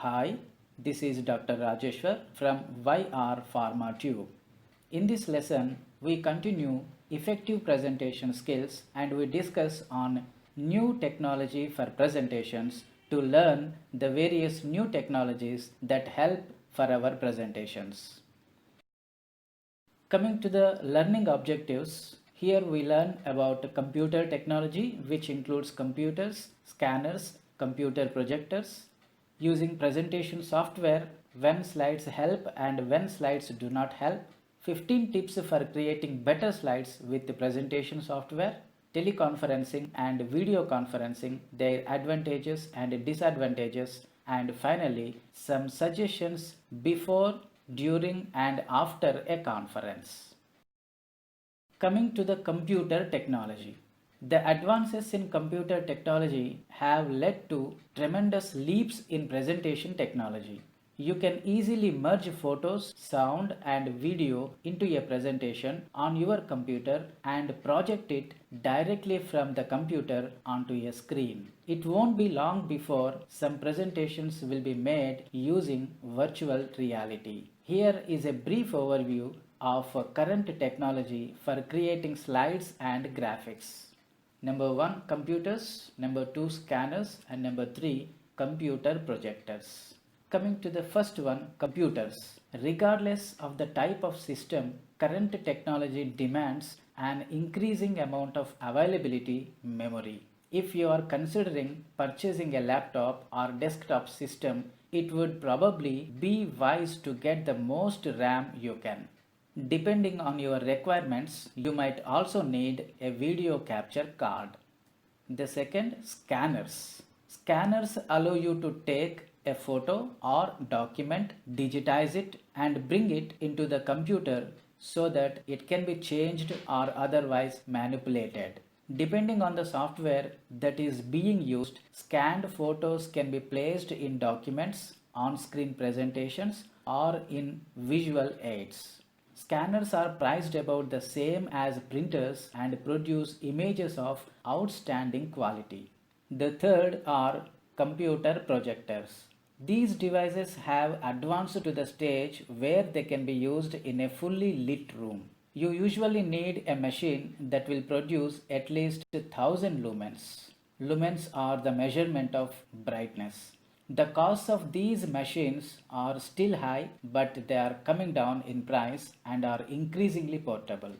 Hi, this is Dr. Rajeshwar from YR Pharma Tube. In this lesson, we continue effective presentation skills and we discuss on new technology for presentations to learn the various new technologies that help for our presentations. Coming to the learning objectives, here we learn about computer technology, which includes computers, scanners, computer projectors, using presentation software, when slides help and when slides do not help, 15 tips for creating better slides with the presentation software, teleconferencing and video conferencing, their advantages and disadvantages, and finally some suggestions before, during and after a conference. Coming to the computer technology. The advances in computer technology have led to tremendous leaps in presentation technology. You can easily merge photos, sound and video into a presentation on your computer and project it directly from the computer onto a screen. It won't be long before some presentations will be made using virtual reality. Here is a brief overview of current technology for creating slides and graphics. Number 1, computers. Number 2, scanners. And number 3, computer projectors. Coming to the first one, computers. Regardless of the type of system, current technology demands an increasing amount of availability memory. If you are considering purchasing a laptop or desktop system, it would probably be wise to get the most RAM you can. Depending on your requirements, you might also need a video capture card. The second, scanners. Scanners allow you to take a photo or document, digitize it and bring it into the computer so that it can be changed or otherwise manipulated. Depending on the software that is being used, scanned photos can be placed in documents, on-screen presentations or in visual aids. Scanners are priced about the same as printers and produce images of outstanding quality. The third are computer projectors. These devices have advanced to the stage where they can be used in a fully lit room. You usually need a machine that will produce at least 1000 lumens. Lumens are the measurement of brightness. The costs of these machines are still high, but they are coming down in price and are increasingly portable.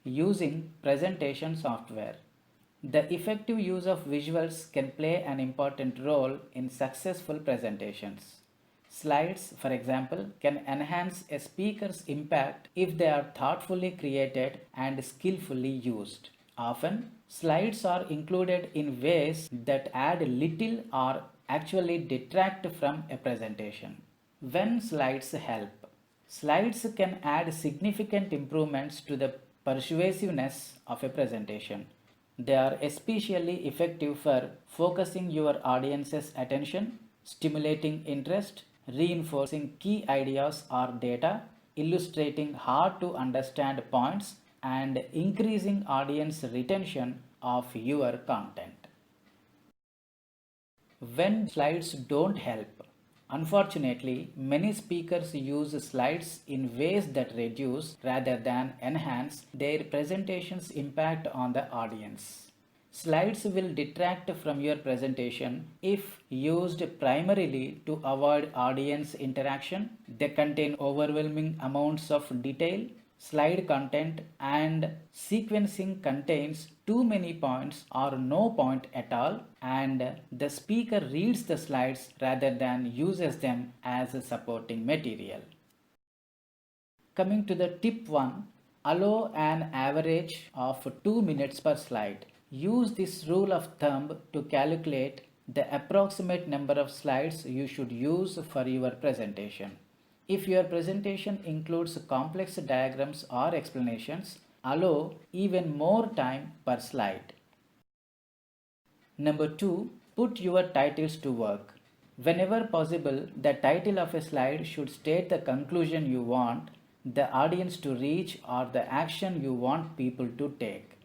Using presentation software. The effective use of visuals can play an important role in successful presentations. Slides, for example, can enhance a speaker's impact if they are thoughtfully created and skillfully used. Often, slides are included in ways that add little or actually detract from a presentation. When slides help. Slides can add significant improvements to the persuasiveness of a presentation. They are especially effective for focusing your audience's attention, stimulating interest, reinforcing key ideas or data, illustrating hard to understand points, and increasing audience retention of your content. When slides don't help. Unfortunately, many speakers use slides in ways that reduce rather than enhance their presentation's impact on the audience. Slides will detract from your presentation if used primarily to avoid audience interaction. They contain overwhelming amounts of detail, slide content, and sequencing contains too many points or no point at all, and the speaker reads the slides rather than uses them as a supporting material. Coming to the tip 1, allow an average of 2 minutes per slide. Use this rule of thumb to calculate the approximate number of slides you should use for your presentation. If your presentation includes complex diagrams or explanations, allow even more time per slide. Number 2, put your titles to work. Whenever possible, the title of a slide should state the conclusion you want the audience to reach or the action you want people to take.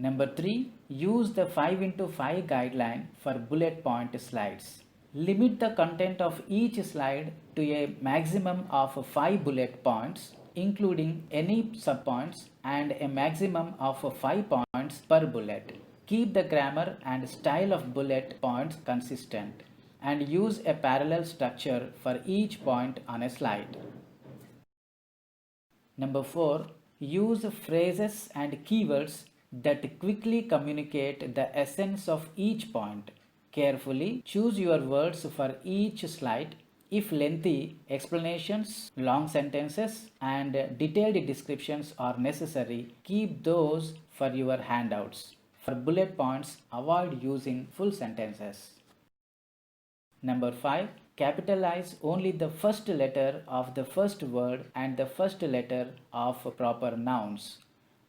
Number 3. Use the 5 into 5 guideline for bullet point slides. Limit the content of each slide to a maximum of 5 bullet points, including any subpoints, and a maximum of 5 points per bullet. Keep the grammar and style of bullet points consistent, and use a parallel structure for each point on a slide. Number 4. Use phrases and keywords that quickly communicate the essence of each point. Carefully choose your words for each slide. If lengthy explanations, long sentences, and detailed descriptions are necessary, keep those for your handouts. For bullet points, avoid using full sentences. Number 5. Capitalize only the first letter of the first word and the first letter of proper nouns.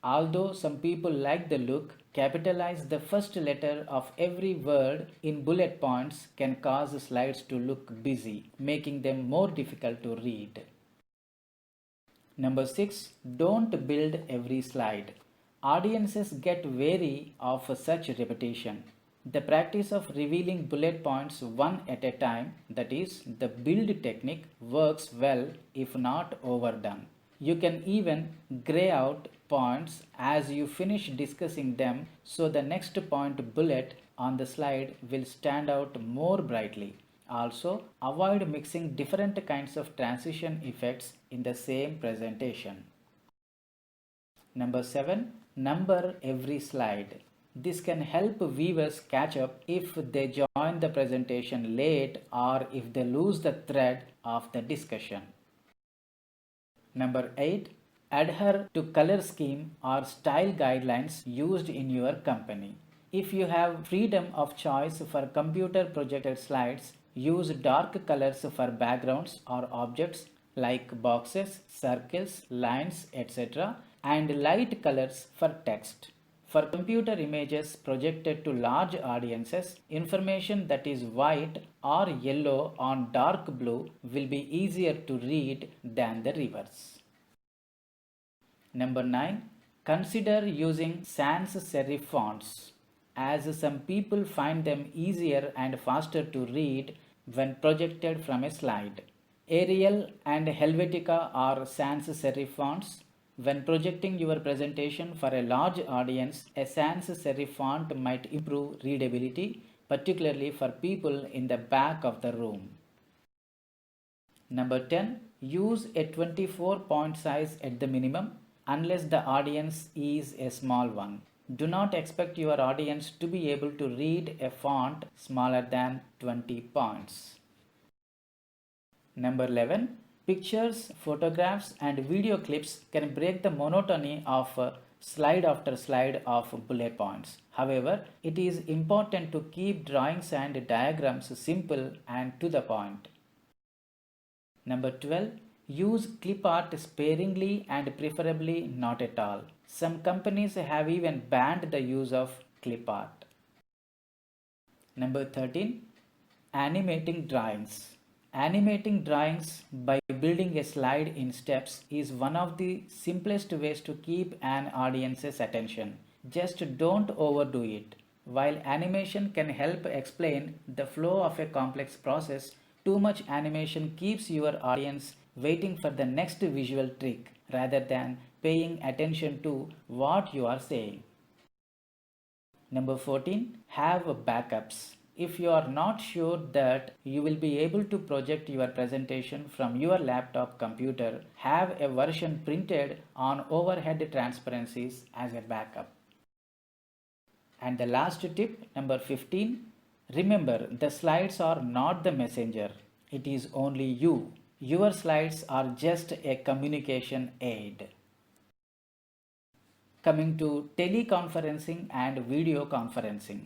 Although some people like the look, capitalize the first letter of every word in bullet points can cause slides to look busy, making them more difficult to read. Number 6. Don't build every slide. Audiences get wary of such repetition. The practice of revealing bullet points one at a time, that is, the build technique, works well if not overdone. You can even gray out points as you finish discussing them, so the next point bullet on the slide will stand out more brightly. Also, avoid mixing different kinds of transition effects in the same presentation. Number 7. Number every slide. This can help viewers catch up if they join the presentation late or if they lose the thread of the discussion. Number 8. Adhere to color scheme or style guidelines used in your company. If you have freedom of choice for computer projected slides, use dark colors for backgrounds or objects like boxes, circles, lines, etc., and light colors for text. For computer images projected to large audiences, information that is white or yellow on dark blue will be easier to read than the reverse. Number 9. Consider using sans serif fonts, as some people find them easier and faster to read when projected from a slide. Arial and Helvetica are sans serif fonts. When projecting your presentation for a large audience, a sans serif font might improve readability, particularly for people in the back of the room. Number 10. Use a 24-point size at the minimum, unless the audience is a small one. Do not expect your audience to be able to read a font smaller than 20 points. Number 11. Pictures, photographs, and video clips can break the monotony of slide after slide of bullet points. However, it is important to keep drawings and diagrams simple and to the point. Number 12. Use clip art sparingly and preferably not at all. Some companies have even banned the use of clip art. Number 13. Animating drawings. Animating drawings by building a slide in steps is one of the simplest ways to keep an audience's attention. Just don't overdo it. While animation can help explain the flow of a complex process, too much animation keeps your audience waiting for the next visual trick rather than paying attention to what you are saying. Number 14. Have backups. If you are not sure that you will be able to project your presentation from your laptop computer, have a version printed on overhead transparencies as a backup. And the last tip, number 15. Remember, the slides are not the messenger. It is only you. Your slides are just a communication aid. Coming to teleconferencing and video conferencing.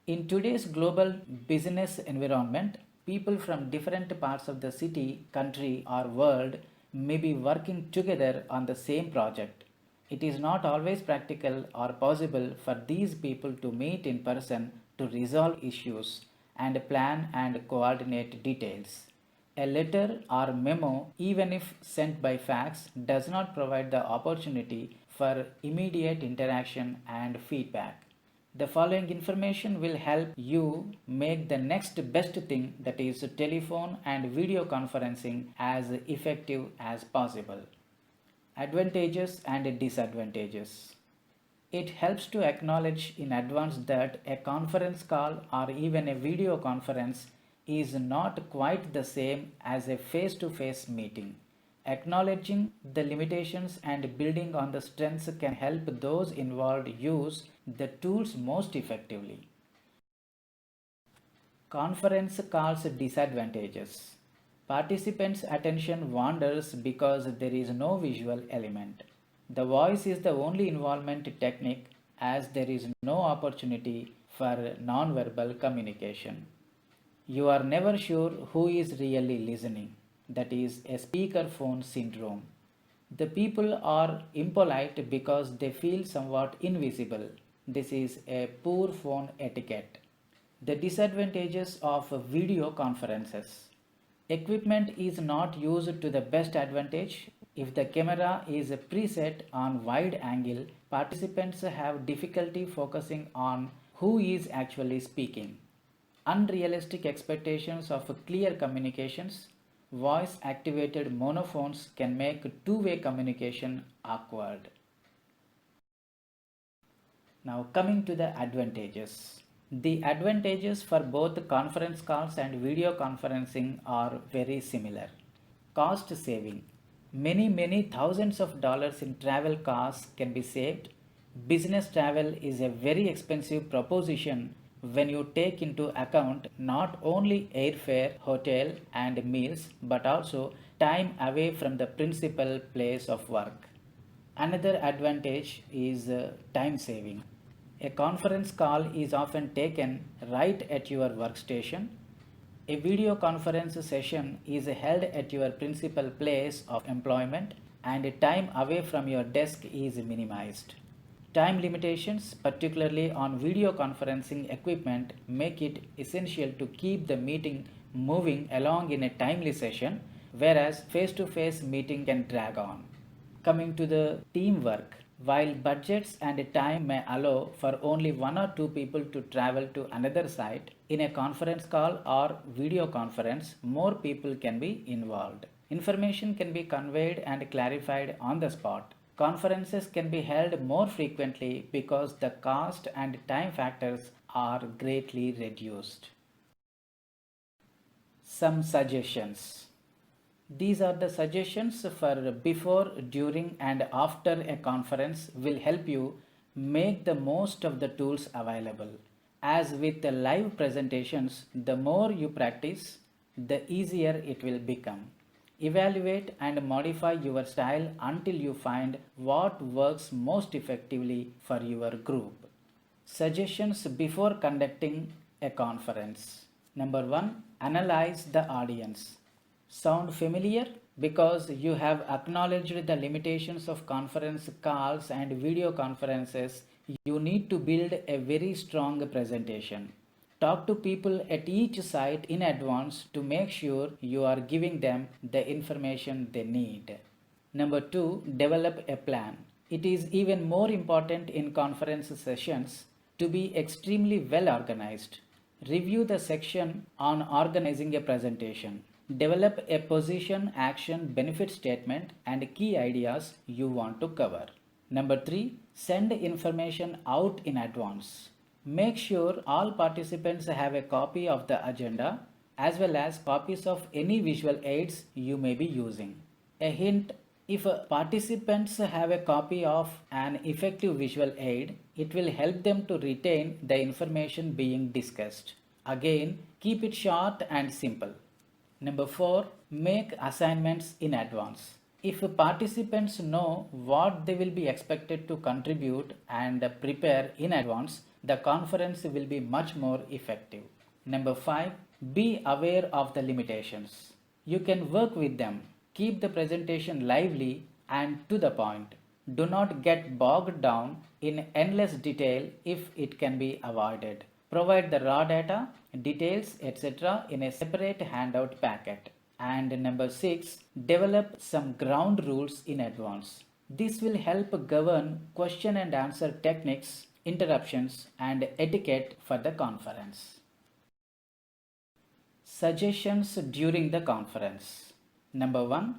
In today's global business environment, people from different parts of the city, country, or world may be working together on the same project. It is not always practical or possible for these people to meet in person to resolve issues and plan and coordinate details. A letter or memo, even if sent by fax, does not provide the opportunity for immediate interaction and feedback. The following information will help you make the next best thing, that is telephone and video conferencing, as effective as possible. Advantages and disadvantages. It helps to acknowledge in advance that a conference call or even a video conference is not quite the same as a face-to-face meeting. Acknowledging the limitations and building on the strengths can help those involved use the tools most effectively. Conference calls disadvantages. Participants' attention wanders because there is no visual element. The voice is the only involvement technique, as there is no opportunity for non-verbal communication. You are never sure who is really listening. That is a speakerphone syndrome. The people are impolite because they feel somewhat invisible. This is a poor phone etiquette. The disadvantages of video conferences. Equipment is not used to the best advantage. If the camera is preset on wide angle, participants have difficulty focusing on who is actually speaking. Unrealistic expectations of clear communications. Voice activated monophones can make two-way communication awkward. Now coming to the advantages. The advantages for both conference calls and video conferencing are very similar. Cost saving. Many thousands of dollars in travel costs can be saved. Business travel is a very expensive proposition when you take into account not only airfare, hotel and meals, but also time away from the principal place of work. Another advantage is time saving. A conference call is often taken right at your workstation. A video conference session is held at your principal place of employment, and time away from your desk is minimized. Time limitations, particularly on video conferencing equipment, make it essential to keep the meeting moving along in a timely session, whereas face-to-face meeting can drag on. Coming to the teamwork. While budgets and time may allow for only one or two people to travel to another site, in a conference call or video conference, more people can be involved. Information can be conveyed and clarified on the spot. Conferences can be held more frequently because the cost and time factors are greatly reduced. Some suggestions. These are the suggestions for before, during and after a conference will help you make the most of the tools available. As with the live presentations, the more you practice, the easier it will become. Evaluate and modify your style until you find what works most effectively for your group. Suggestions before conducting a conference. Number 1. Analyze the audience. Sound familiar? Because you have acknowledged the limitations of conference calls and video conferences, you need to build a very strong presentation. Talk to people at each site in advance to make sure you are giving them the information they need. Number 2, develop a plan. It is even more important in conference sessions to be extremely well organized. Review the section on organizing a presentation. Develop a position, action, benefit statement and key ideas you want to cover. Number 3, send information out in advance. Make sure all participants have a copy of the agenda as well as copies of any visual aids you may be using. A hint: if participants have a copy of an effective visual aid, it will help them to retain the information being discussed. Again, keep it short and simple. Number 4, make assignments in advance. If participants know what they will be expected to contribute and prepare in advance, the conference will be much more effective. Number 5, be aware of the limitations. You can work with them. Keep the presentation lively and to the point. Do not get bogged down in endless detail if it can be avoided. Provide the raw data, details, etc. in a separate handout packet. And number 6, develop some ground rules in advance. This will help govern question and answer techniques, interruptions, and etiquette for the conference. Suggestions during the conference. Number 1.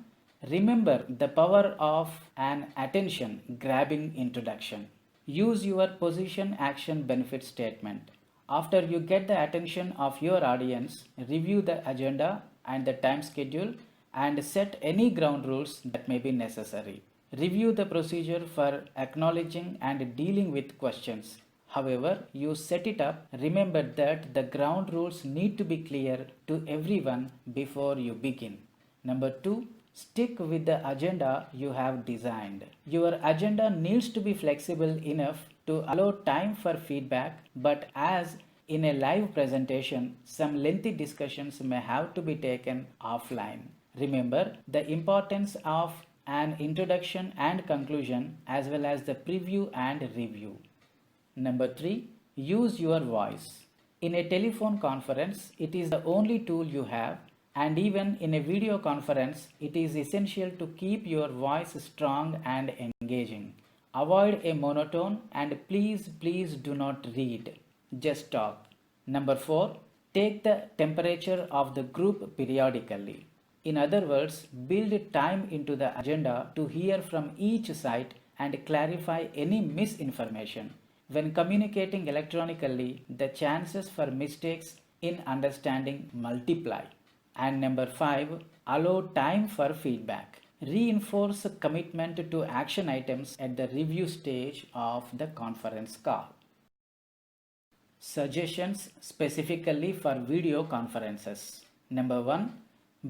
Remember the power of an attention grabbing introduction. Use your position action benefit statement. After you get the attention of your audience, review the agenda and the time schedule and set any ground rules that may be necessary. Review the procedure for acknowledging and dealing with questions. However, you set it up, remember that the ground rules need to be clear to everyone before you begin. Number 2. Stick with the agenda you have designed. Your agenda needs to be flexible enough to allow time for feedback, but as in a live presentation, some lengthy discussions may have to be taken offline. Remember the importance of an introduction and conclusion as well as the preview and review. Number 3. Use your voice. In a telephone conference, it is the only tool you have, and even in a video conference, it is essential to keep your voice strong and engaging. Avoid a monotone and please do not read. Just talk. Number 4. Take the temperature of the group periodically. In other words, build time into the agenda to hear from each side and clarify any misinformation. When communicating electronically, the chances for mistakes in understanding multiply. And number 5, allow time for feedback. Reinforce commitment to action items at the review stage of the conference call. Suggestions specifically for video conferences. Number 1,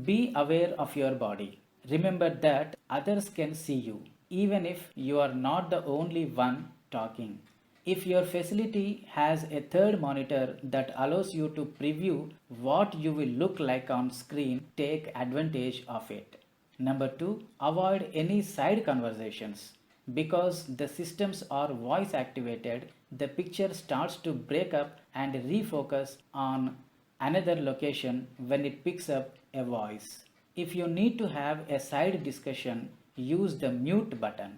be aware of your body. Remember that others can see you, even if you are not the only one talking. If your facility has a third monitor that allows you to preview what you will look like on screen, take advantage of it. Number 2, avoid any side conversations. Because the systems are voice activated, the picture starts to break up and refocus on another location when it picks up a voice. If you need to have a side discussion, use the mute button.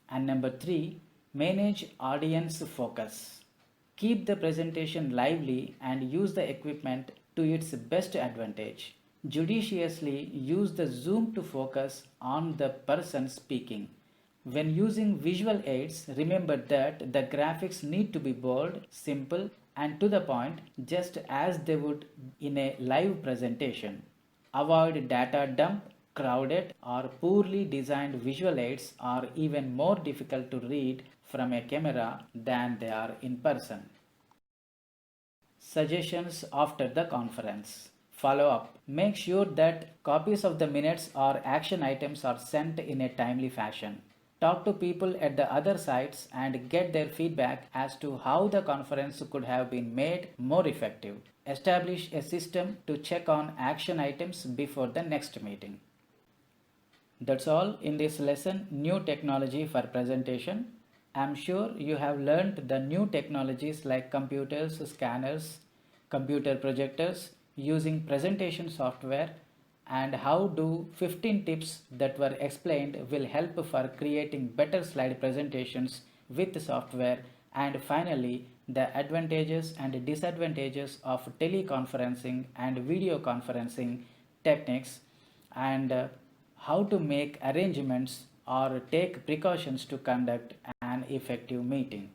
And number 3, manage audience focus. Keep the presentation lively and use the equipment to its best advantage. Judiciously use the zoom to focus on the person speaking. When using visual aids, remember that the graphics need to be bold, simple, and to the point, just as they would in a live presentation. Avoid data dump. Crowded or poorly designed visual aids are even more difficult to read from a camera than they are in person. Suggestions after the conference. Follow up. Make sure that copies of the minutes or action items are sent in a timely fashion. Talk to people at the other sites and get their feedback as to how the conference could have been made more effective. Establish a system to check on action items before the next meeting. That's all in this lesson, New Technology for Presentation. I'm sure you have learned the new technologies like computers, scanners, computer projectors, using presentation software, and how do 15 tips that were explained will help for creating better slide presentations with software, and finally the advantages and disadvantages of teleconferencing and video conferencing techniques, and how to make arrangements or take precautions to conduct an effective meeting.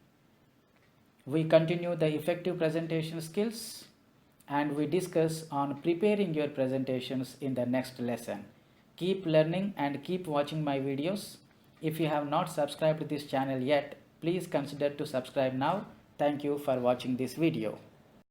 We continue the effective presentation skills and we discuss on preparing your presentations in the next lesson. Keep learning and keep watching my videos. If you have not subscribed to this channel yet, please consider to subscribe now. Thank you for watching this video.